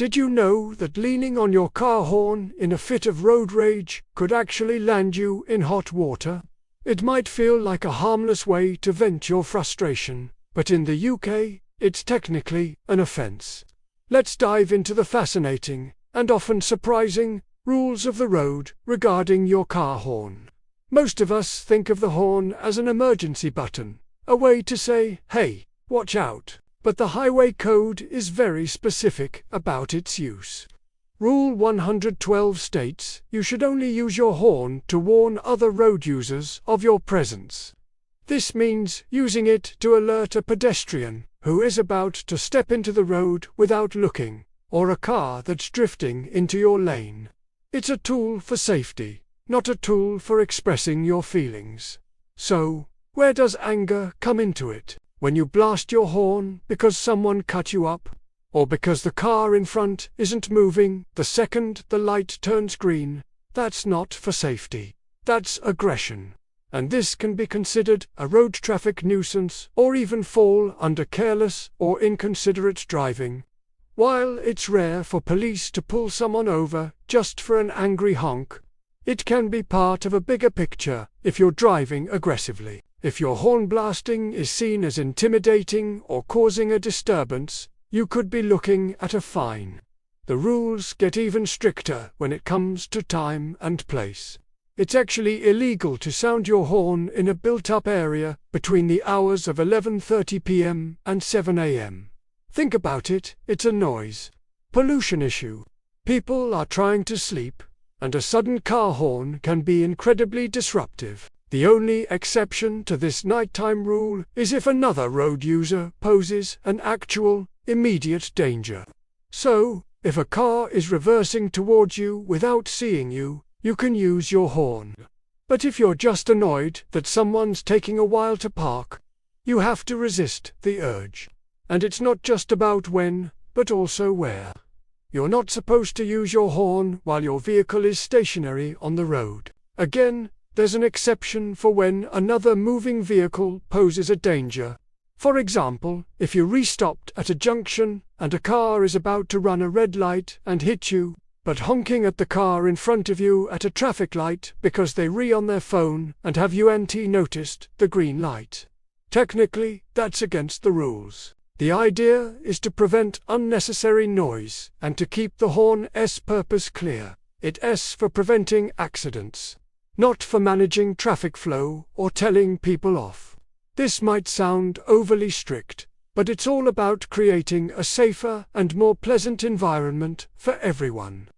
Did you know that leaning on your car horn in a fit of road rage could actually land you in hot water? It might feel like a harmless way to vent your frustration, but in the UK, it's technically an offence. Let's dive into the fascinating, and often surprising, rules of the road regarding your car horn. Most of us think of the horn as an emergency button, a way to say, "Hey, watch out." But the Highway Code is very specific about its use. Rule 112 states you should only use your horn to warn other road users of your presence. This means using it to alert a pedestrian who is about to step into the road without looking, or a car that's drifting into your lane. It's a tool for safety, not a tool for expressing your feelings. So, where does anger come into it? When you blast your horn because someone cut you up, or because the car in front isn't moving the second the light turns green, that's not for safety. That's aggression. And this can be considered a road traffic nuisance or even fall under careless or inconsiderate driving. While it's rare for police to pull someone over just for an angry honk, it can be part of a bigger picture if you're driving aggressively. If your horn blasting is seen as intimidating or causing a disturbance, you could be looking at a fine. The rules get even stricter when it comes to time and place. It's actually illegal to sound your horn in a built-up area between the hours of 11:30 p.m. and 7 a.m. Think about it, it's a noise pollution issue. People are trying to sleep, and a sudden car horn can be incredibly disruptive. The only exception to this nighttime rule is if another road user poses an actual, immediate danger. So, if a car is reversing towards you without seeing you, you can use your horn. But if you're just annoyed that someone's taking a while to park, you have to resist the urge. And it's not just about when, but also where. You're not supposed to use your horn while your vehicle is stationary on the road. Again, there's an exception for when another moving vehicle poses a danger. For example, if you restopped at a junction and a car is about to run a red light and hit you, but honking at the car in front of you at a traffic light because they on their phone and have you noticed the green light. Technically, that's against the rules. The idea is to prevent unnecessary noise and to keep the horn's purpose clear. It's for preventing accidents, not for managing traffic flow or telling people off. This might sound overly strict, but it's all about creating a safer and more pleasant environment for everyone.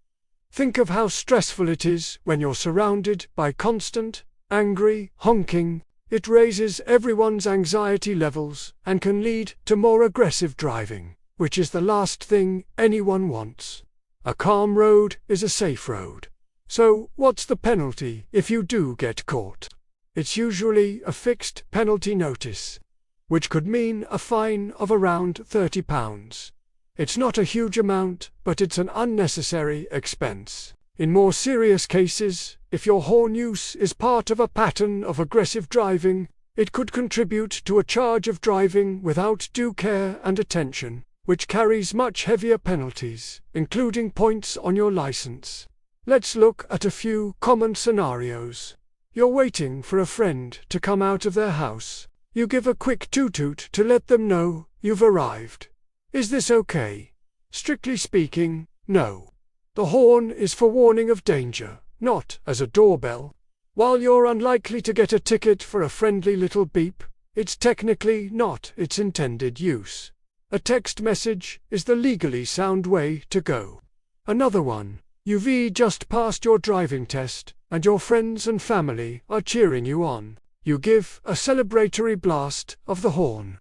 Think of how stressful it is when you're surrounded by constant, angry honking. It raises everyone's anxiety levels and can lead to more aggressive driving, which is the last thing anyone wants. A calm road is a safe road. So, what's the penalty if you do get caught? It's usually a fixed penalty notice, which could mean a fine of around £30. It's not a huge amount, but it's an unnecessary expense. In more serious cases, if your horn use is part of a pattern of aggressive driving, it could contribute to a charge of driving without due care and attention, which carries much heavier penalties, including points on your license. Let's look at a few common scenarios. You're waiting for a friend to come out of their house. You give a quick toot-toot to let them know you've arrived. Is this okay? Strictly speaking, no. The horn is for warning of danger, not as a doorbell. While you're unlikely to get a ticket for a friendly little beep, it's technically not its intended use. A text message is the legally sound way to go. Another one. You've just passed your driving test, and your friends and family are cheering you on. You give a celebratory blast of the horn.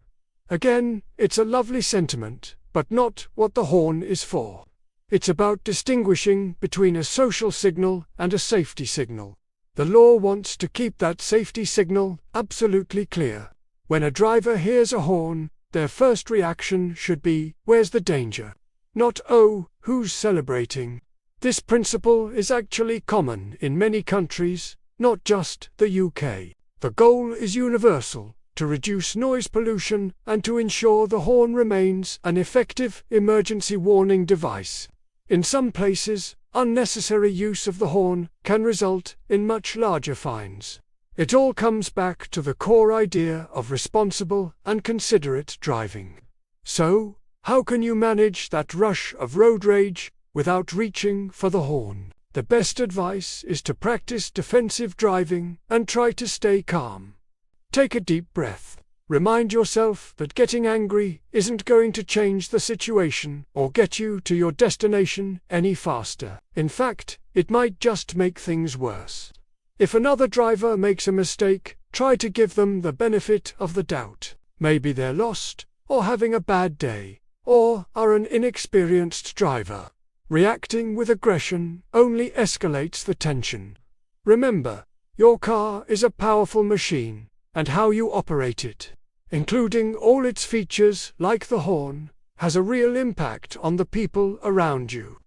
Again, it's a lovely sentiment, but not what the horn is for. It's about distinguishing between a social signal and a safety signal. The law wants to keep that safety signal absolutely clear. When a driver hears a horn, their first reaction should be, "Where's the danger?" Not, "Oh, who's celebrating?" This principle is actually common in many countries, not just the UK. The goal is universal: to reduce noise pollution and to ensure the horn remains an effective emergency warning device. In some places, unnecessary use of the horn can result in much larger fines. It all comes back to the core idea of responsible and considerate driving. So, how can you manage that rush of road rage without reaching for the horn? The best advice is to practice defensive driving and try to stay calm. Take a deep breath. Remind yourself that getting angry isn't going to change the situation or get you to your destination any faster. In fact, it might just make things worse. If another driver makes a mistake, try to give them the benefit of the doubt. Maybe they're lost, or having a bad day, or are an inexperienced driver. Reacting with aggression only escalates the tension. Remember, your car is a powerful machine, and how you operate it, including all its features like the horn, has a real impact on the people around you.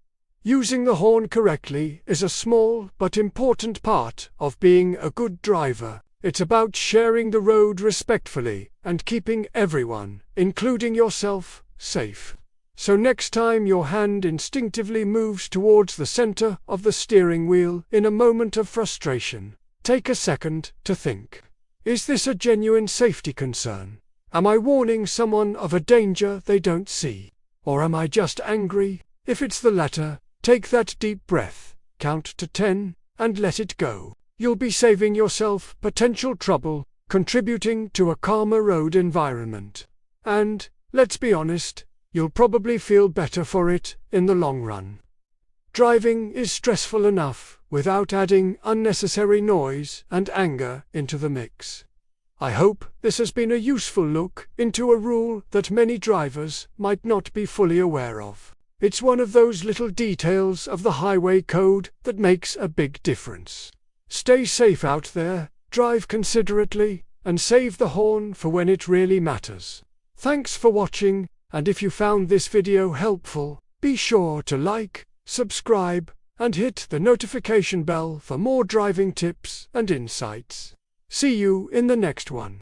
Using the horn correctly is a small but important part of being a good driver. It's about sharing the road respectfully and keeping everyone, including yourself, safe. So next time your hand instinctively moves towards the center of the steering wheel in a moment of frustration, take a second to think. Is this a genuine safety concern? Am I warning someone of a danger they don't see? Or am I just angry? If it's the latter, take that deep breath, count to 10, and let it go. You'll be saving yourself potential trouble, contributing to a calmer road environment. And, let's be honest, you'll probably feel better for it in the long run. Driving is stressful enough without adding unnecessary noise and anger into the mix. I hope this has been a useful look into a rule that many drivers might not be fully aware of. It's one of those little details of the highway code that makes a big difference. Stay safe out there, drive considerately, and save the horn for when it really matters. Thanks for watching, and if you found this video helpful, be sure to like, subscribe, and hit the notification bell for more driving tips and insights. See you in the next one.